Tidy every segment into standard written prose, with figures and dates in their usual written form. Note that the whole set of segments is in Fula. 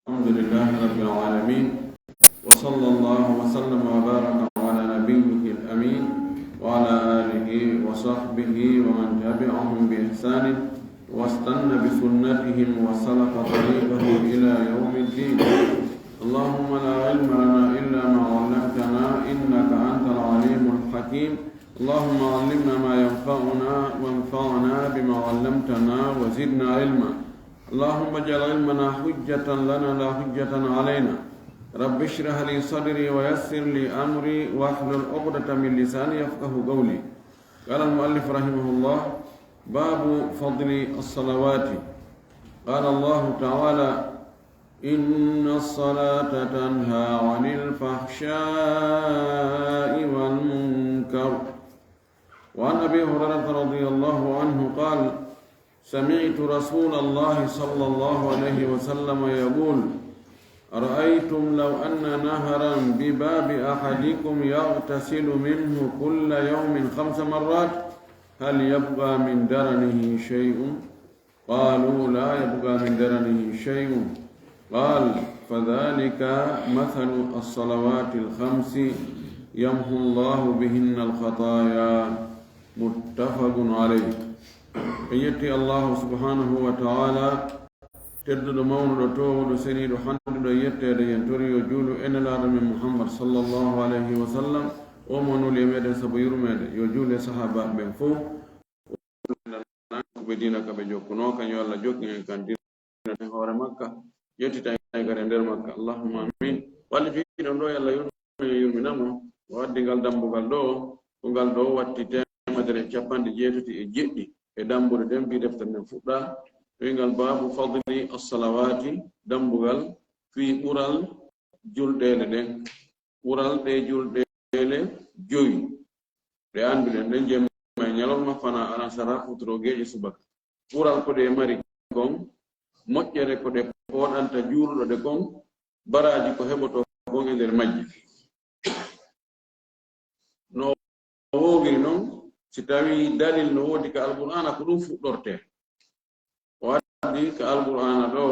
الحمد لله رب العالمين وصلى الله وسلم وبارك على نبيه الأمين وعلى آله وصحبه ومن تبعهم بإحسان واستنى بسنتهم وسلك طريقه إلى يوم الدين. اللهم لا علم لنا إلا ما علمتنا إنك أنت العليم الحكيم. اللهم علمنا ما ينفعنا وانفعنا بما علمتنا وزدنا علما. اللهم اجعل علمنا حجة لنا لا حجة علينا. رب اشرح لي صدري ويسر لي أمري واحلل عقدة من لساني يفقه قولي. قال المؤلف رحمه الله: باب فضل الصلوات. قال الله تعالى: إن الصلاة تنهى عن الفحشاء والمنكر. وعن أبي هريرة رضي الله عنه قال: سمعت رسول الله صلى الله عليه وسلم يقول: أرأيتم لو أن نهرا بباب أحدكم يغتسل منه كل يوم 5 مرات هل يبقى من درنه شيء؟ قالوا: لا يبقى من درنه شيء. قال: فذلك مثل الصلوات الخمس يمحو الله بهن الخطايا. متفق عليه. يتي الله سبحانه وتعالى تدد مولد توود سنيد حمد يتي ينتري يجول إن الأرم محمد صلى الله عليه وسلم ومن اليمد سبير مد يجول صحابة من فوق بدينك بجوكنوك يلا جوك كان دين هور مكة يتي تايغر ندر مكة. اللهم آمين. والفي دو يلا يومنامو ودي gal dambugal do watti temedere capande jeetati e jeddi e dambude den bi deftere men fuɗɗa wingal babu fadli as-salawati dambugal fi ɓural julɗele ɗen ɓural ɗe julɗele joyi ɗe anduɗen ɗen jemma e ñalawma fana alansara futrogeje subaka ɓural ko ɗe mari kon moƴƴere ko ɗe poɗanta juuluɗo ɗe kon baraji ko heɓoto kon e nder majji no wogiri noon si tawi dalil no wodi ka alqur'ana ko ɗum fuɗɗorte o addi ka alqur'ana ɗo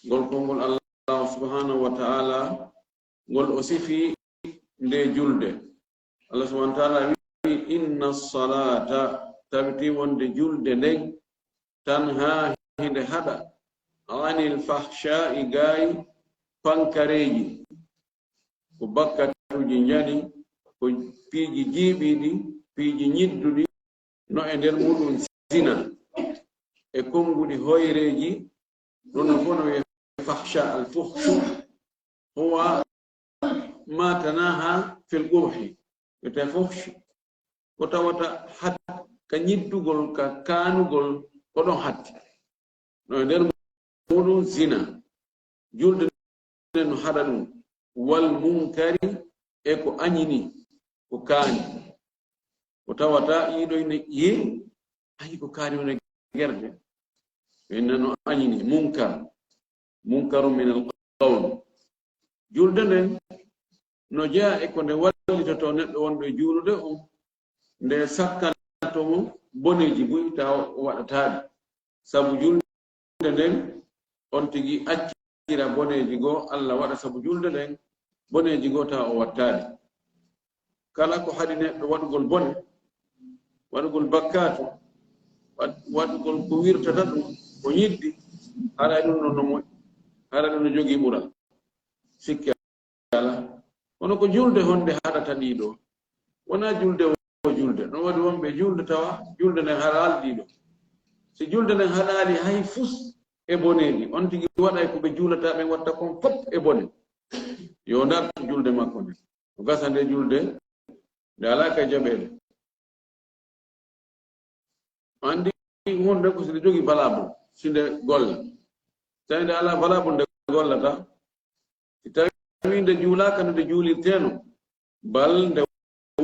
ngol kongol Allah subhanahu wa ta'ala ngol o sifi nde julde. Allah subhanahu wa ta'ala wi: inna salata tabti wonde julde nden tanha hinde haɗa anil fahsha'i gayi pankareji ko bakkatuji jani ko piiji jiiɓiɗi piiji ñidduɗi no e nder muɗum zina e konguɗi hoyreji ɗon no fof no wiye fahsha al fuhshu huwa ma tanaha fil qubhi wiyete fuhsh ko tawata hat ka ñiddugol ka kanugol ko ɗon hatti no e nder muɗum zina julde nden no haɗa ɗum wal munkari e ko añini ko kaani ko tawata yiɗo ine yi ayi ko kaani wona gerde inna no añini munkaru min alqawl. julde nden no jeeya e ko nde wallitoto neɗɗo wonɗo e juulude on nde sakkantomo boneji buy taw o waɗataɗi sabu julde nden on tigi accira boneji goo Allah waɗa sabu julde nden boneji goo taw o wattaɗi. kala ko haɗi neɗɗo waɗugol bone waɗugol bakkatu waɗugol ko wirtata ɗum ko ñiddi haɗa ɗum no moƴƴi haɗa ɗum no jogii ɓural sikki ala kono ko julde honde haɗata ɗiɗo wona julde o julde no waɗi wonɓe julde tawa julde nden haɗaali ɗiɗo si julde nden haɗaali hay fus e boneji on tigi waɗay ko ɓe juulata ɓe watta kon fof e bone yo ndartu julde makko nde o gasa nde julde nde ala kay jaɓeede andi hunde ko si nde jogii valable si nde golla tawi nde ala valable nde gollata si tawi nde juulaka no nde juulirteno bal nde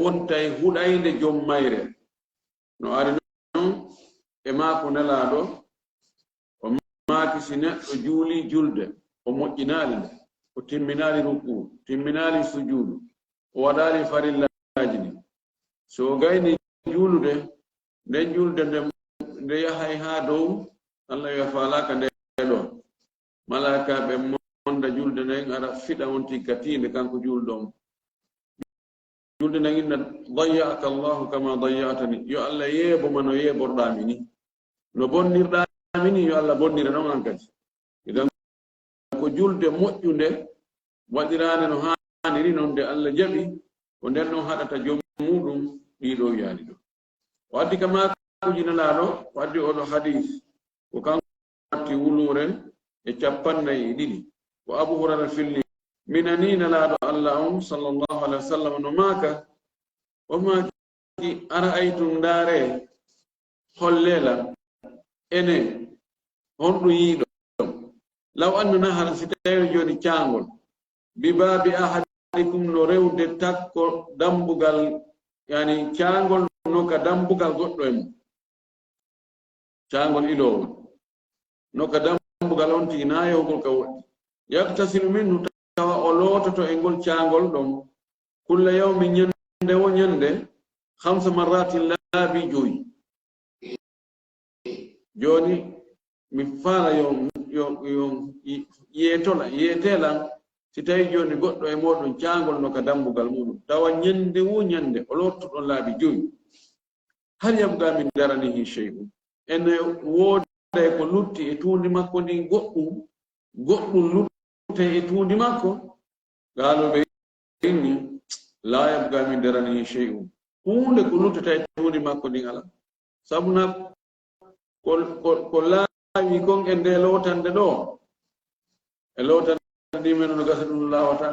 wontay huɗayde joom mayre no ari noon e maako nelaaɗo o maaki si neɗɗo juuli julde o moƴƴinaali nde o timminaali rukku timminaali sujuudu o waɗaali farillaji ɗi so gayni juulude nden julde nde yahay ha dow Allah yo faalaka nde ɗo malaka be monda julde nayi ara fida on tikatinde kanko juldom julde nayi na dayyaka Allah kama dayyatani yo Allah yebo mano yebordami ni no bonnirɗami ni yo Allah bonnira non an kadi idan ko julde moƴƴunde waɗirande no haniri noon nde Allah jaɓi ko nden noon haɗata joom muɗum ɗiɗo yaali ɗo o addi ka makuji nelaɗo o addi oɗo hadis ko kanko watti wulure e 42 ko Abu Hurayra filli minani nelaɗo Allah on sallallahu alaihi wasallam no maka o maki ara aytum ndare hollela ene honɗum yiiɗo law annu nahara si tawi joni caangol bi babi ahadikum no rewde takko dambugal yani caangol no ka dambugal goɗɗo e mum caangol ilowol no ka dambugal on tigi na yewgol ka woɗɗi yaktasilu minhu tawa o loototo e ngol caangol ɗon kulla yawmi ñande wo ñande 5 marratin laabi 5 joni mi faala yo yeetela si tawi joni goɗɗo e moɗon caangol no ka dambugal muɗum tawa ñande wo ñande o lottoɗon laabi 5 hal yabga min daranihi shay'un ene wooda ko lutti e tuundi makko ndin goɗɗum lutte e tuundi makko gaaloɓe inni la yabga min daranihi shay'un hunde ko luttata e tuundi makko ndin ala sabuna ko laawi kon e nde lotande ɗo e lotande ɗimmere no gasa ɗum lawata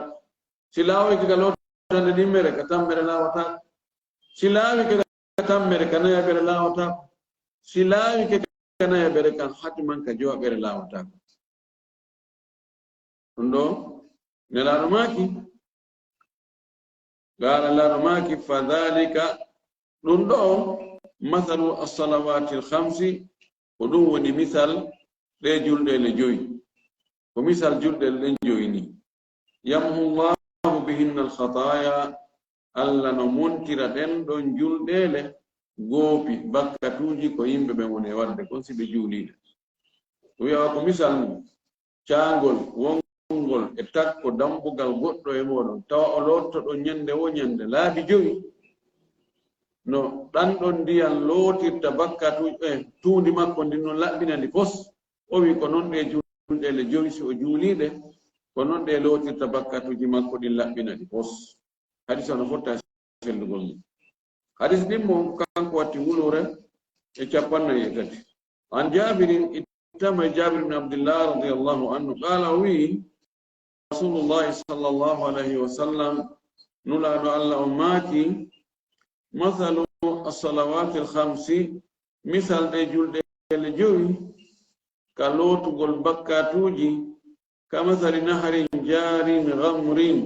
si laawi kega lotande ɗimmere ka tammere lawata si laawi kega tammere ka nayaɓere lawata si laawi kega nayaɓere kan hatiman ka jowaɓere lawata ɗum ɗo nelaɗo maki gara laɗo maki fadhalika ɗum ɗo mathalu as-salawati al-khamsi ko ɗum woni misal ɗe julɗele 5 ko misal julɗele ɗen 5 ni yamhu llahu bihinna al-khataya Allah no montira ɗen ɗon julɗele goopi bakkatuji ko yimɓe ɓe woni wadde kon si ɓe juuliɗe o wiyawa ko misal ni caangol wongol e takko dambugal goɗɗo e moɗon tawa o lottoɗo ñande wo ñande laabi 5 no ɗan ɗon ndiyam lootirta bakkatuji tuundi makko ndi noon laɓɓinandi pos o wi ko noon ɗe julɗele 5 si o juuliɗe ko noon ɗe lootirta bakkatuji makko ɗin laɓɓinandi pos hadis ono fotta sellugol mum hadis ɗin mo kanko watti wulure e 43 an jabirin ittama jabir ibn abdillah radiyallahu anhu qala wi rasulullahi sallallahu alayhi wa sallam nulaɗo Allah o maaki mathalu as-salawati al-khamsi misal de julɗele 5 ka lootugol bakkatuji kamathali naharin jarin ghamrin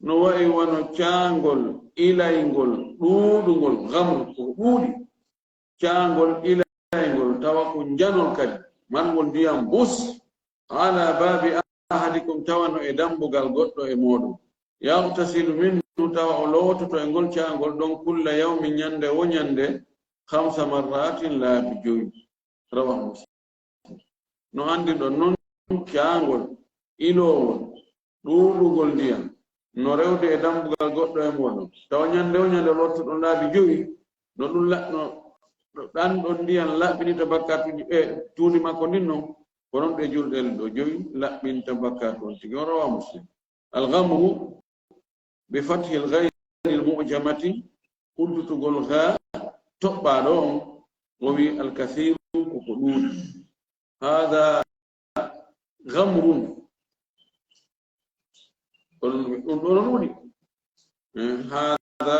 no wayi wano caangol ilaygol ɗuuɗugol ghamr ko ɗuuɗi caangol ilaygol tawa ko janol kadi mangol ndiyam bus ala babi ahadikum tawano e dambugal goɗɗo e moɗon yagtasilu minhu tawa o loototo e ngol caangol ɗon kulla yawmi ñande wo ñande 5 marratin laabi 5 rawahu Muslim no andi ɗon noon caangol ilowol ɗuuɗugol ndiyam no rewde e dambugal goɗɗo e moɗon tawa ñande o ñande lottoɗon laabi 5 no ɗum ɗan ɗon ndiyam laɓɓinita bakkatuji tuundi makko ndin noon ko noon ɗe julɗele ɗo 5 laɓɓinta bakkatu on tigi o rawa Muslim al-ghamru bi fathi al-ghayr al-mu'jamati uddutugol gha toɓɓaɗo on o wi al-kathiru koko ɗuuɗi hada ghamrun ɗum ɗo no ɗuuɗi hada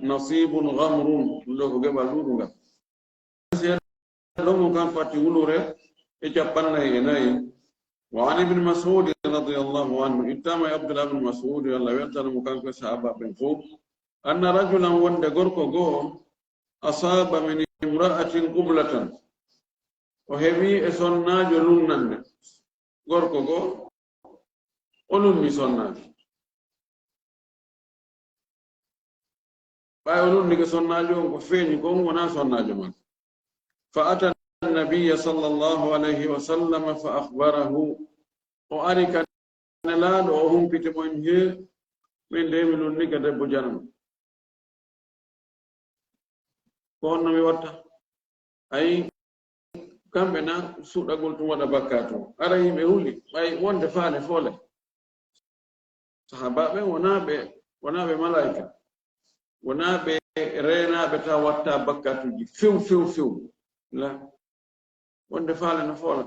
nasibun ghamrun ɗum ɗo ko geɓal ɗuuɗugal ɗon kan fatti wulure e 44 وعن ابن مسعود رضي الله عنه اتام عبد الله بن مسعود الله يرضى مكان صحابه بن فوق ان رجلا وند غوركو غو اصاب من امراه قبلة وهمي اسناجو لنن غوركو غو اولون مي سناجو باي اولون ني سناجو ko feñi ko wona sonnajo man فاتى النبي صلى الله عليه وسلم فأخبره o ari kane laaɗo o humpite mo en he min ndemi ɗum ni ka debbo janam ko honno mi watta ayi kamɓe na suɗagol tum waɗa bakka to ara yimɓe huli ɓay wonde faale foole sahabaɓe wonaɓe malaika wonaɓe renaɓe ta watta bakkatuji few la wonde faale no foola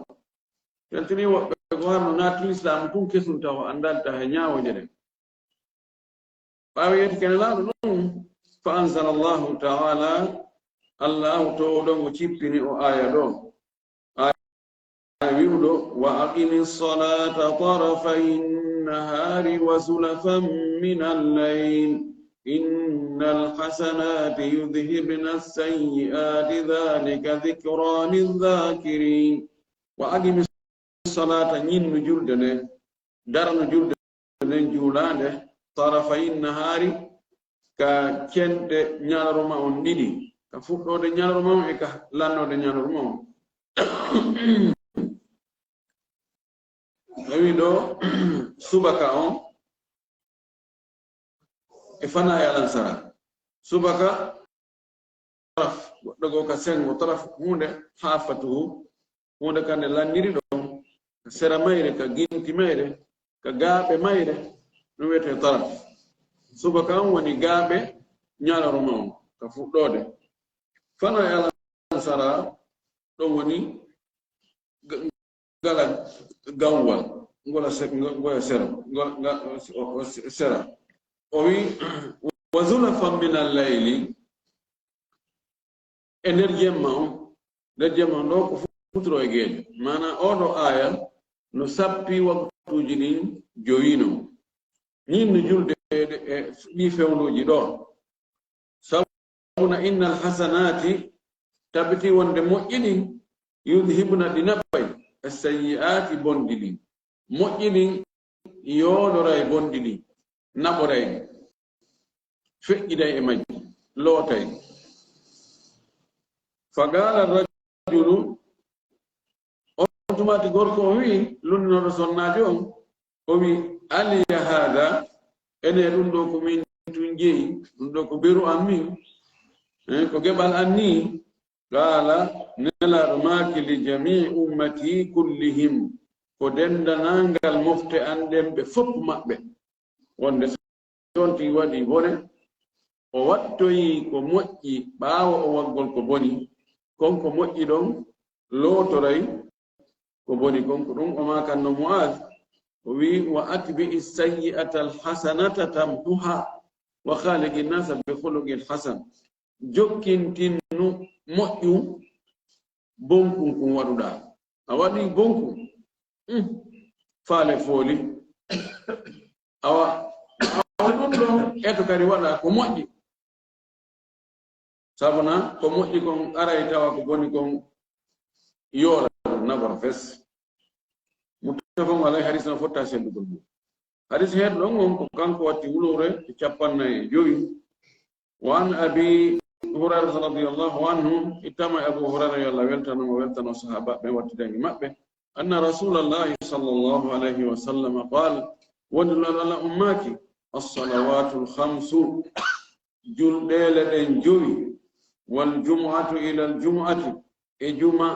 tentini woɓɓe ko harno naati l'islam tum kesum taw andalta he ñaawoje ɗen ɓawi yeti kene laaɗo ɗum fa anzala allahu taala allahu to ɗon o cippini o aya ɗo aya wiwɗo wa aqimi salata tarafay nahari wa zulafan min al-layl innal hasanati yudhhibna as-sayyi'ati dhalika dhikra lidh-dhakirin wa aqimi salata ñinno julde nde darano julde nden juulande tarafay nahari ka cenɗe ñalaroma on ɗiɗi ka fuɗɗode ñalaroma on e ka lannode ñalaroma on wi ɗo subaka on e fana e alansara subaka taraf goɗɗo go ka sengo taraf hunde hafatuhu hunde kande lanniri ɗon ka sera mayre ka ginti mayre ka gaaɓe mayre ɗum wiyete taraf subaka on woni gaaɓe ñalaroma on ka fuɗɗode fana e alansara ɗon woni gala gawwal ngola sera o wi wa zulafan min al-layli e nder jemma on ɗo ko futuro e geeƴe mana oɗo aya no sappi waktuji ɗin joyino ñinno julde e ɗi fewnuji ɗo sabuna innal hasanati tabiti wonde moƴƴini yudhibna ɗi naɓɓay as-sayyi'ati bonɗi ɗin moƴƴini yoɗoray bonɗi ɗin naɓoray feƴƴiday e majji lootay fagala rajulu on tumati gorko o wi lunninoɗo sonnajo on o wi aliya hada ene ɗum ɗo ko min tun jeeyi ɗum ɗo ko beru am min ko geɓal an ni qala nelaɗo maki li jami'i ummati kullihim ko dendanangal mofte an ɗen ɓe fof maɓɓe wonde sonti waɗi bone o wattoyi ko moƴƴi ɓaawo o waggol ko boni konko moƴƴi ɗon lootoray ko boni konko ɗum o makanno Mu'adh o wi wa atbi'i sayyi'ata alhasanata tamhuha wa khaliqin nasa bi khuluqin hasan jokkintinnu moƴƴu bonkun kun waɗuɗa a waɗi bonku faale fooli awa ɗum ɗon eto kadi waɗa ko moƴƴi sabuna ko moƴƴi kon aray tawa ko boni kon yoora nabara fes muttafaqun alayhi hadis no fotta seddugol mum hadis heeɗo ɗon on ko kanko watti wulore e 45 wa an abi hurairah radiyallahu anhu ittama abu hurairah yalla weltano sahaba ɓe wattidangi maɓɓe anna rasulallahi sallallahu alayhi wa sallam qala wonɗulal ala ummaki as-salawatu al-khamsu julɗele ɗen jowi wal jumu'atu ila al jumu'ati e juma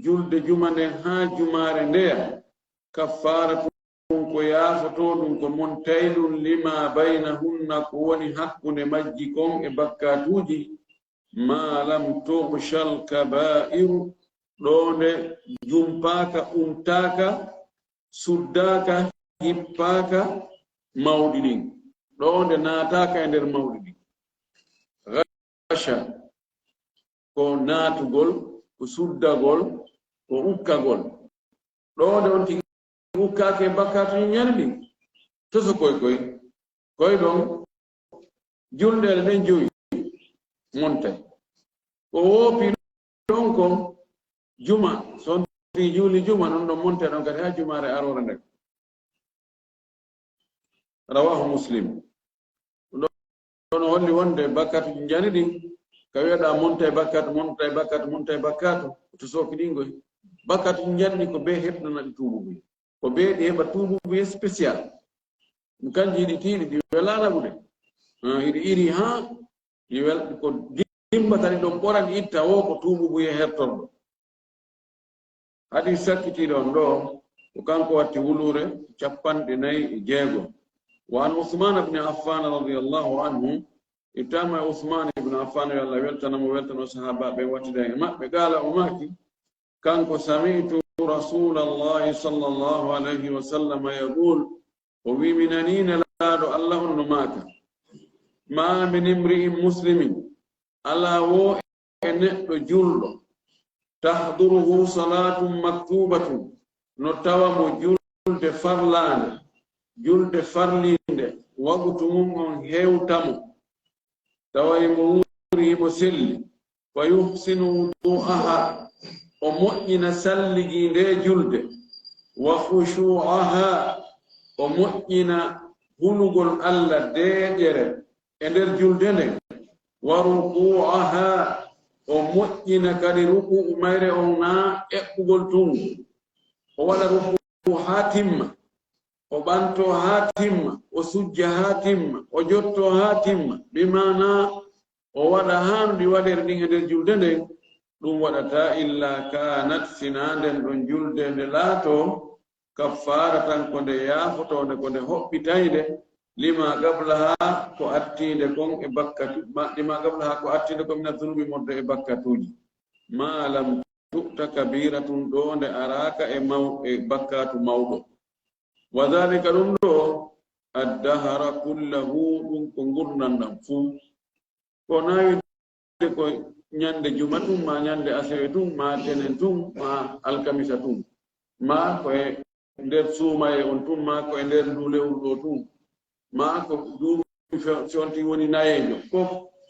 julde juma nden ha jumare ndeya kaffaratu ko yaafoto ɗum ko montaylum lima baynahunna ko woni hakkunde majji kon e bakkatuji ma lam tughshal kaba'iru ɗo nde jumpaka umtaka suddaka hippaka mawɗi ɗin ɗo nde naataka e nder mawɗi ɗin gasha ko naatugol ko suddagol ko ukkagol ɗo nde on tigi ukkake bakkatu ñalɗi toso koy ɗon julɗele ɗen joyi montay ko woopi ɗon ko juma son ti juuli juma ɗon ɗon monte ɗon kadi ha jumare arore nden rawahu muslim ɗon holli wonde bakkatu jani ɗi ka wiyeɗa montay bakkatu to soki ɗingoy bakkatu janɗi ko be heɓɗanaɗi tuubugoy ko beedi heɓa tuububuye spécial kanji ɗi tiiɗi ɗi welana ɓude hiɗi iri ha ɗi wel ko dimbatani ɗon ɓorani itta o ko tuububuye hertorɗo hadi sakkitiɗon ɗo ko kanko watti wulure 46 wa an Uthman ibn Affan radiyallahu anhu itama Uthman ibn Affan yalla weltanamo weltano sahaba ɓe wattida e maɓɓe qala o maki kanko sami'tu rasulallahi sallallahu alayhi wa sallam yaqul o wiminanina laaɗo allah onno maka ma min imri'in muslimin ala wo e neɗɗo julɗo tahduruhu salatun maktubatun no tawa mo julde farlande julde farlinde wagutu mum on hewtamo tawa mo wuri mo selli fa yuhsinu wudu'aha o moƴƴina salligi nde julde wa khushu'aha o moƴƴina hulugol allah deeƴere e nder julde nden wa ruku'aha o moƴƴina kadi ruku'u mayre on na eɓɓugol tungu o waɗa ruku'u ha timma o ɓanto ha timma o sujja ha timma o jotto ha timma bimana o waɗa hanuɗi waɗere ɗin e nder julde nden ɗum waɗata illa kanat sinanden ɗon julde nde laato kaffara tan ko nde yaafotode ko nde hoɓɓitayde lima qablaha ko attinde kon e bakkatu lima qablaha ko attinde ko mina zunubi modde e bakkatuji ma lam tu'ta kabiratun ɗo nde araka e bakkatu mawɗo wa dhalika ɗum ɗo addahara kullahu ɗum ko gurdandam fuu ko nawide ko ñande juma tum ma ñande asewe tum ma tenen tum ma alkamisa tum ma koye nder suumaye on tum ma ko e nder ndulewol ɗo tum ma ko duuɓi fonti woni nayejo ko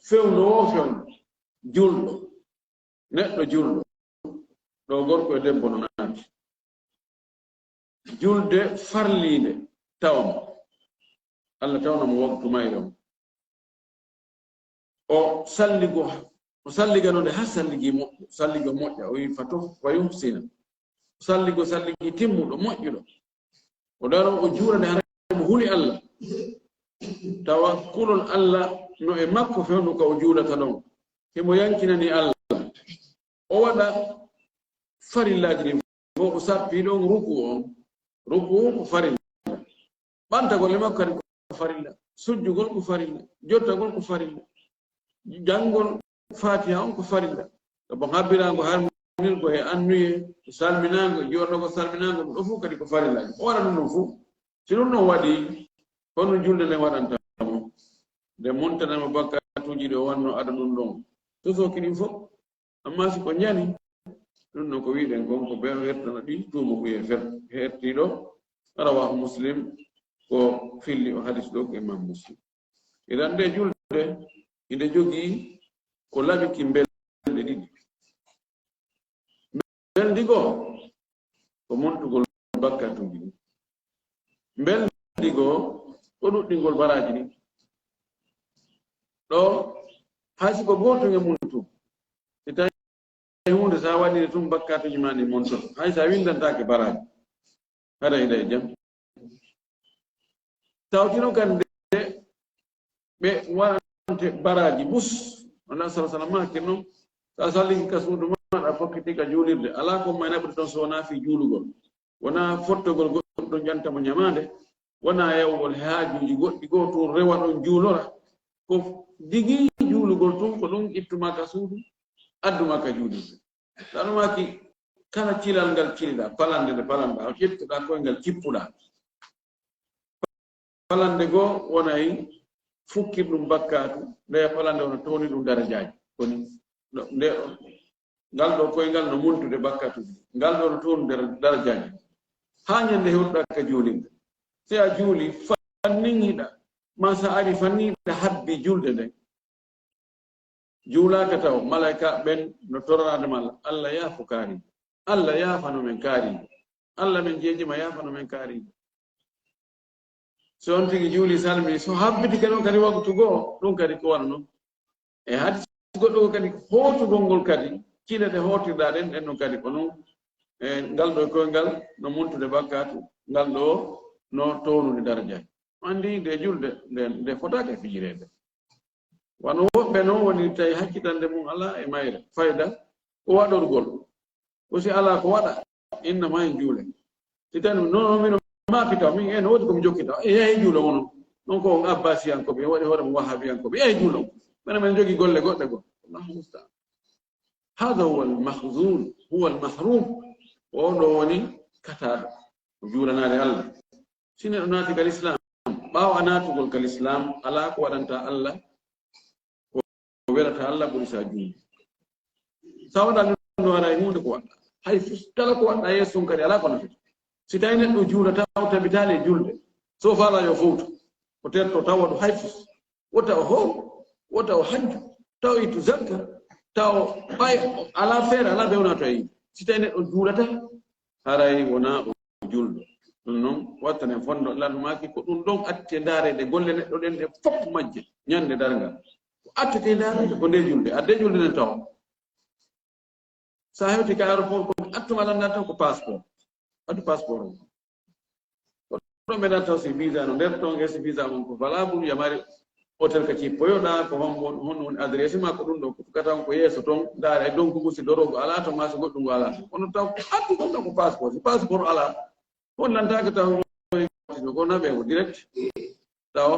fewno o fewno julɗo neɗɗo julɗo ɗo gorko e debbo no naati julde farlinde tawamo allah tawnamo waktu mayre o salliganode ha salligo moƴƴa o wi fa yuhsina salligi timmuɗo moƴƴuɗo o daro o juurade haramo huli allah tawakkulol allah no e makko fewnu ko o juulata ɗon himo yankinani allah o waɗa farillaji ɗi fo o sappi ɗon ruku ko farilla ɓantagol e makko kadi ko farilla sujjugol ko farilla jottagol ko farilla janngol fatiha on ko farilla bo habbirago harminirgo e annuye salminago joɗogo salminago ɗo fof kadi ko farillaji o waɗa ɗum ɗon fof si ɗum ɗon waɗi hono julde nde waɗantamo nde montanama bakkatuji ɗo wanno aɗa ɗum ɗon tosoki ɗin fof amma si ko ñani ɗum ɗon ko wiɗen kon ko ɓen hertana ɗi tuumu ɓuye hertiɗo rawahu muslim ko filli o hadis ɗo ko imam muslim idan nde julde inde jogii ko labiki belɗe ɗiɗi beldigo ko montugol bakkatuji beldigo ko ɗuɗɗingol baraji ɗi ɗo haysi ko goto e muntu si tawi hunde sa waɗire tum bakkatuji ma ɗi monton hay sa windantake baraji haɗa hiɗa e jam tawtino kande ɓe waɗante baraji bus Allah sallallahu alaihi wasallam kenno sa salliki ka suudu maɗa fokkiti ka juulirde ala ko ma naɓri toon so wona fi juulugol wona fottogol goɗɗo jantamo ñamande wona yewgol haajuji goɗɗi goo toon rewa ɗon juulora ko digi juulugol tun ko ɗum ittuma ka suudu adduma ka juulirde tanumaki kala cilal ngal ciliɗa palande nde palanɗa o ƴettuɗa koyngal cippuɗa palande goo wonayi fukkir ɗum bakkatu nde palande ono towni ɗum darajaji koni nde ngal ɗo koyngal no muntude bakkatuji ngal ɗo no towni darajaji ha ñande hewɗuɗa ka juulinde si a juuli fannihiɗa ma sa ari fannihiɗa habbi julde nden juulaka taw malaika ɓen no torranadema allah yaafo kaariɗo allah yaafano men kaariɗo allah men jeejima yaafano men kaariɗo so on tigi juuli salmi so habbiti kadi on kadi waktu goo ɗum kadi ko waɗa noon e hadi goɗɗo ko kadi hootugol ngol kadi cilete hootirɗa ɗen ɗen ɗon kadi ko noon e ngal ɗo koyngal no montude bakkatu ngal ɗo no townude daraja andi de julde nde fotake fijirede wano woɓɓe noon woni tawi hakkitande mum ala e mayre fayda o waɗorgol aussi ala ko waɗa innama en juule si tani non mino mapita min en woodi komi jokkita e yahi juulo mono non ko on abbasiyankoɓe waɗi hoore mo wahabiyankoɓe yahi juulo mene men jogii golle goɗɗe go allahu mustaan hada huwa almahzun huwa almahrum oɗo woni kataɗo o juulanade allah si neɗɗo naati kal islam ɓaawo a naatugol kal islam ala ko waɗanta allah ko welata allah ɓuri sa juuli sa waɗa ɗum no wara e hunde ko waɗɗa hay kala ko waɗɗa yeeso kadi ala ko nafita si tawi neɗɗo juulata o tabitali e julde so faala yo fowto o terto taw waɗu hay fus wota o hoo wota o hajju taw ittu zakka taw ɓay ala feere ala bewnato e yimɓe si tawi neɗɗo juulata haray wona o julɗo ɗum noon wattane fonno lanmaki ko ɗum ɗon atte daarede golle neɗɗo ɗen ɗe fof majje ñande dargal ko attete daarede ko nde julde adde julde nen taw sa hewti ka aéroport ko attuma landa taw ko passeport addu passeport o ɗo mbeɗa taw si visa no nder ton gesi visa mon ko valable yamari hôtel ka cippoyoɗa ko honno woni adresse ma ko ɗum ɗo ko tukatan ko yeeso toon daara e donkugu si dorogo ala to ma so goɗɗum ngo ala kono taw ko addu ɗum ɗo ko passeport si passeport ala on nantaka taw ko naɓe ko direct taw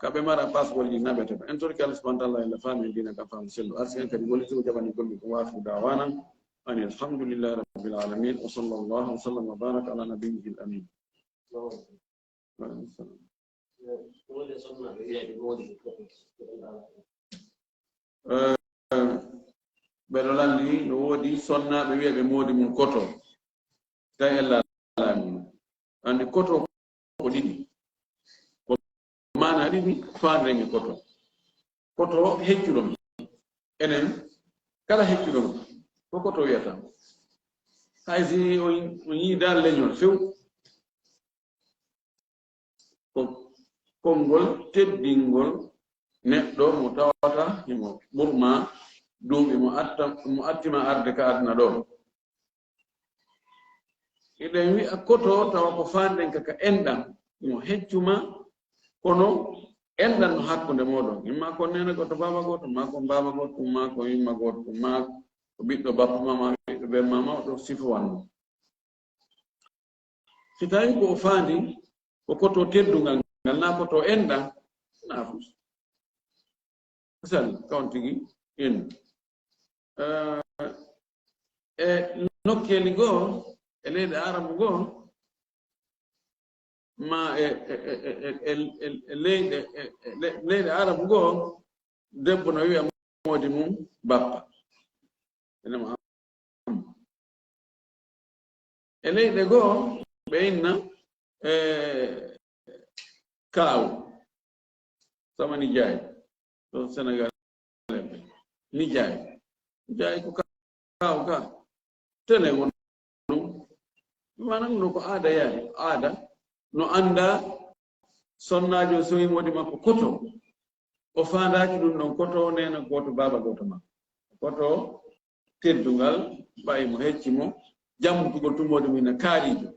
kaɓe mara passeport ji naɓetema en torki allah subahana taala ella faami dina ka faamu sello arsi en kadi wolitigo jaɓani golli ko waafu dawanan ani alhamdulillahi rabbil alamin wa sallallahu wa sallam wa baraka ala nabiyyihi al amin ɓeɗo landi no woodi sonnaɓe wiyaɓe moodi mum koto tawi ella laamino andi koto ko ɗiɗi ko mana ɗiɗi faandenge koto koto heccuɗon enen kala heccuɗon ko koto wiyata hay si o yiida leñol few ko konngol teddingol neɗɗo mo tawata himo ɓurma duuɓi mo attima arde ka aduna ɗo eɗen wi'a koto tawa ko faanden kaka enɗam mo heccuma kono enɗam no hakkunde moɗon imma ko nene goto baba goto ma ko baba goto ma ko yimma goto ma ko ɓiɗɗo bappa mama ɓiɗɗo ɓen mama ɗo sifo wanno si tawi ko o faandi ko koto teddungal ngal na koto enɗam na fus sal kawon tigi en e nokkeli goo e leyɗe arabu goo ma leyɗe arabu goo debbo no wiya moodi mum bappa enema e leyɗe goo ɓe inna kaawu sama nijaay to sénégal nijaay ko kaawu ka tele won manam no ko aada yaade aada no anda sonnajo so wi modi makko koto o faandaki ɗum ɗon koto nena goto baba goto makko koto teddungal ɓayi mo hecci mo jammutugol tumode mum ne kaarijo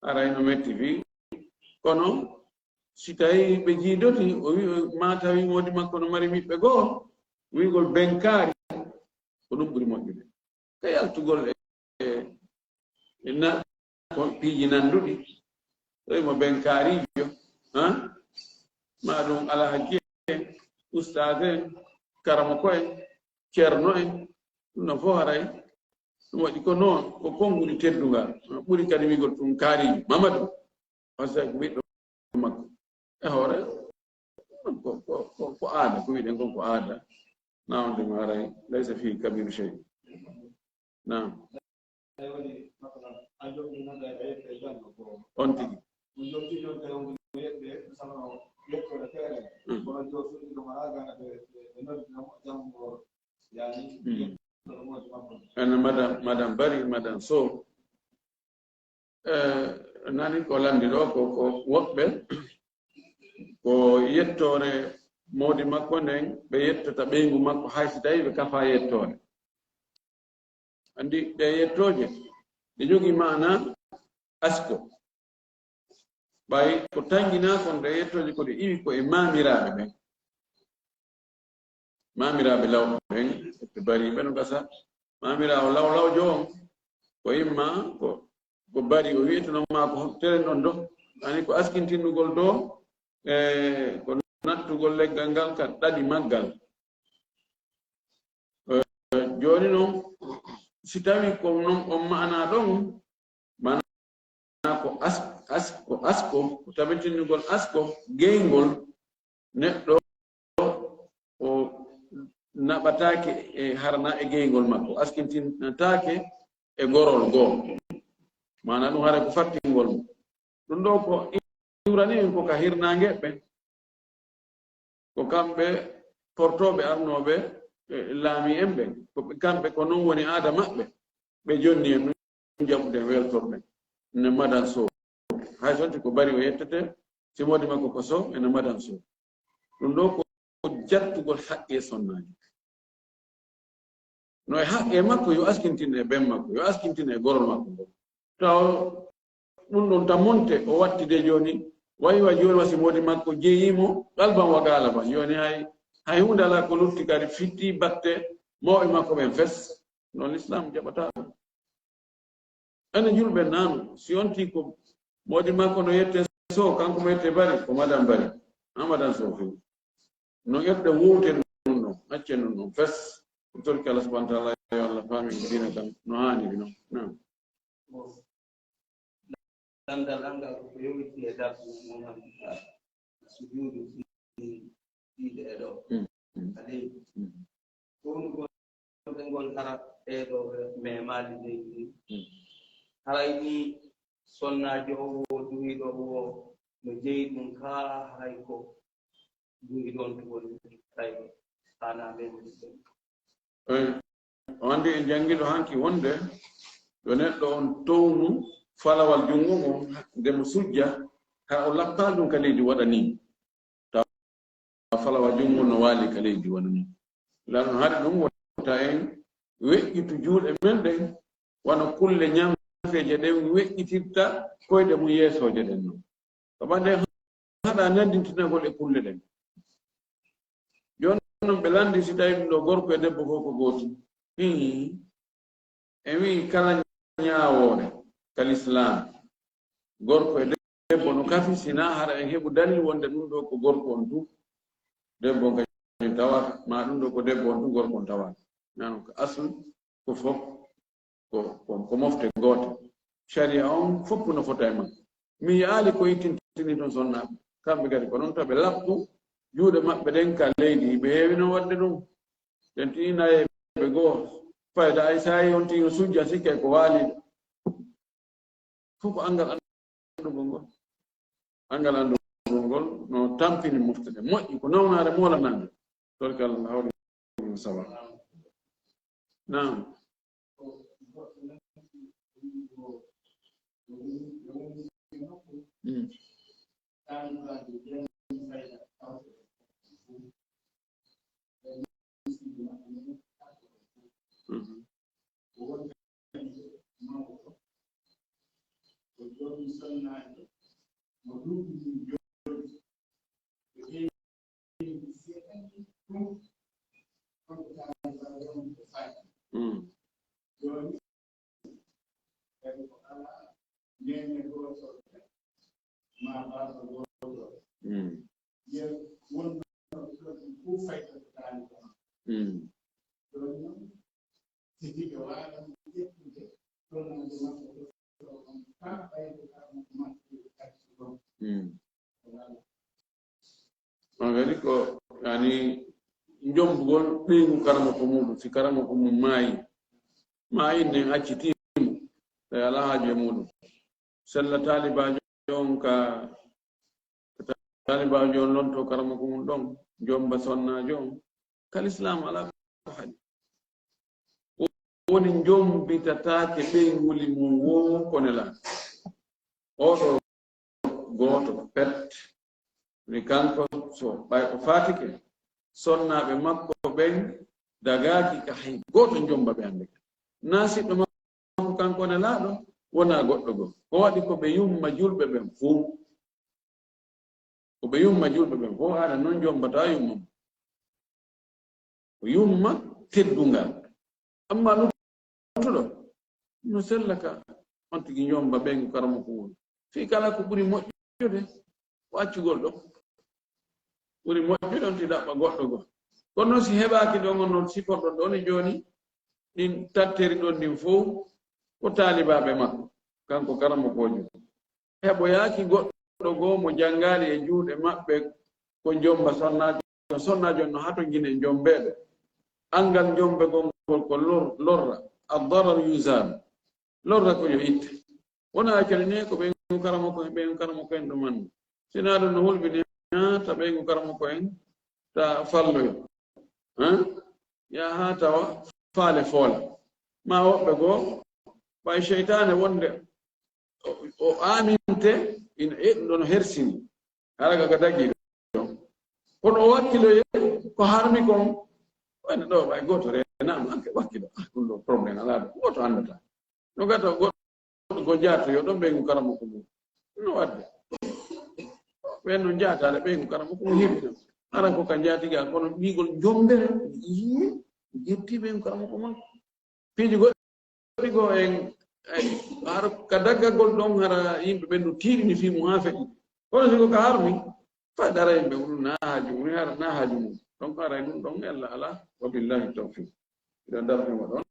arayno metti fi kono si tawi ɓe jiidoti o wi ma tawi modi makko no mari ɓiɓɓe goo wigol benkaari ko ɗum ɓuri moƴƴude ka yaltugol e na piiji nanduɗi tawimo benkaarijo ma ɗum alhaji en ustade en karama ko en ceerno en ɗum no fof haray ɗum waɗi ko noon ko konnguli teddungal ɓuri kadi wigol ɗum kaarijo mamadou par ce que ɓiɗɗo makko e hoore ko aada ko wiɗen kon ko aada nawdemo haray laysa fi kabiru chey nam on tigi ene madame bari madame sow nani ko landi ɗo ko woɓɓe ko yettore modi makko nden ɓe yettota ɓeygu makko haysi tawi ɓe kafa yettore andi ɗe yettoje ɗe jogii mana asko ɓay ko tangina kon de yettoje ko de iwi ko e mamiraɓe ɓen mamiraɓe lawɓe ɓen ɓe bari ɓe no gasa mamirawo lawlawjo on ko imma ko bari o wiyetanoma ko teren ɗon do ani ko askintinnugol do ko nattugol leggal ngal ka ɗaɗi maggal joni noon si tawi ko noon on ma'ana ɗon mana ko asko ko tabitinnugol asko geyngol neɗɗo o naɓatake e harna e geyngol makko askintinatake e gorol goo mana ɗum hara ko fattingol mum ɗum ɗo ko iwrani en ko ka hirnangeɓe ko kamɓe portoɓe arnoɓe laami en ɓen kamɓe ko noon woni aada maɓɓe ɓe jonni en ɗum jaɓuden weltorɓe ne madan sow hay sonti ko bari o yettete simode makko ko sow ene madan sow ɗum ɗo ko jattugol haqqe sonnaji no e haqqe makko yo askintin e ɓen makko yo askintin e gorol makko ngo taw ɗum ɗon tammonte o wattide joni wayiwa joni wa simode makko jeeyimo ɗalban wagala ban joni hay hunde ala ko lutti kadi fitti batte mawɓe makko ɓen fes noon l'islam jaɓata ene julɓe nano si yonti ko modi makko no yette sow kanko mo yette bari ko madan bari amadan sow few no ƴeɓɗe wuute ɗum ɗon acce ɗum ɗon fes torki Allah subhanahu wa ta'ala yo Allah faami dina kam no haaniri noon nam dandal angal ko yowiti e darsu mum sujudu fiide e ɗo adi ngol hara ɗeɗo memali leydi haray ni sonnaji o wo duwiɗo wo no jeyi ɗum ka hay ko duwi ɗon to woni tay hanaɓe wande en jangiɗo hanki wonde yo neɗɗo on townu falawal jungo ngo nde mo sujja ha o lappa ɗum ka leydi waɗa ni taw falawal jungo no waali ka leydi waɗa ni lano haɗi ɗum wota en weƴƴitu juuɗe men ɗen wona kulle ñamfeje ɗen weƴƴitirta koyɗe mum yeesoje ɗen noon saɓande haɗa nandintinagol e kulle ɗen joni noon ɓe landi si tawi ɗum ɗo gorko e debbo fof ko gooti en wi kala ñaawore kal islam gorko e debbo no kafi sina hara en heɓu dalli wonde ɗum ɗo ko gorko on du debbo kañum tawata ma ɗum ɗo ko debbo on du gorko on tawata nano ko asl ko fof ko mofte goote sharia on fopp no fota e makko mi yaali ko yittintini ɗon sonnaɓe kamɓe kadi ko noon taɓe lappu juuɗe maɓɓe ɗen ka leydi ɓe heewi no waɗde ɗum ɓen tinayeɓe goo fayda ay sa yi on tino sujja sikke ko waaliɗo fof ko angal andugol ngol angal andugol ngol no tampini mofte ɗe moƴƴi ko nawnare moolanande torki Allah hawri sawa nam magari ko yani jombugol ɓeygu karama ko muɗum si karama ko mum maayi nden accitimo tawi ala haaju e muɗum sella talibajo on ka talibajo on lonto karama ko mum ɗon jomba sonnajo on kal islam ala ko haɗi woni jombitatake ɓeyguli mum wowo konela oɗo gooto pet ni kanko so ɓay o fatike sonnaɓe makko ɓen dagaki ka hay goto jomba ɓe hande na siɗɗo makko kanko ne laaɗo wona goɗɗo goo ko waɗi ko ɓe yumma julɓe ɓen fuu be yumma julɓe ɓen fof haɗa noon jombata yumma o yumma teddungal amma luttuɗo no sellaka on tigi jomba ɓen karamo ko woni fi kala ko ɓuri moƴƴude o accugol ɗo ɓuri moƴƴude on ti ɗaɓɓa goɗɗo go kono noon si heɓaki ɗon on noon siforɗon ɗon e joni ɗin tatteri ɗon ndin fof ko taalibaɓe makko kanko karamo kojo heɓoyaki goɗɗo goo mo jangali e juuɗe maɓɓe ko jomba sonnajo no hato guine jombeɓe angal jombe gongol ko lorra addarar yusam lorra ko yo itte wona accalini ko ɓen karamo ko en ɗumanno sina ɗum no hulɓini ta ɓen karamo ko en ta falloyo ya ha tawa faale foola ma woɓɓe goo ɓay cheytane wonde o aminte ina ɗon hersini haraga ko dagi ɗo kono o wakkiloye ko harmi kon wayno ɗo ɓay goto renama anke wakkiɗo ɗum ɗo probléme ala ɗo goto andata no gata goɗɗo go jatoyo ɗon ɓeygu karamo ko mum no wadde ɓen no jatade ɓeygu karamo ko mo heɓina aran ko ka jatiga kono ɓigol jombere yi jetti ɓeygu karamo ko mon piiji goɗɗi go en har ka daggagol ɗon hara yimɓe ɓen no tiiɗini fimu ha feƴi kono siko ka harmi fa dara yimɓe ɗum na haaju ɗum hara na haaju mum donc ara ɗum ɗon Allah ala wa billahi tawfiq iɗo darnimo ɗon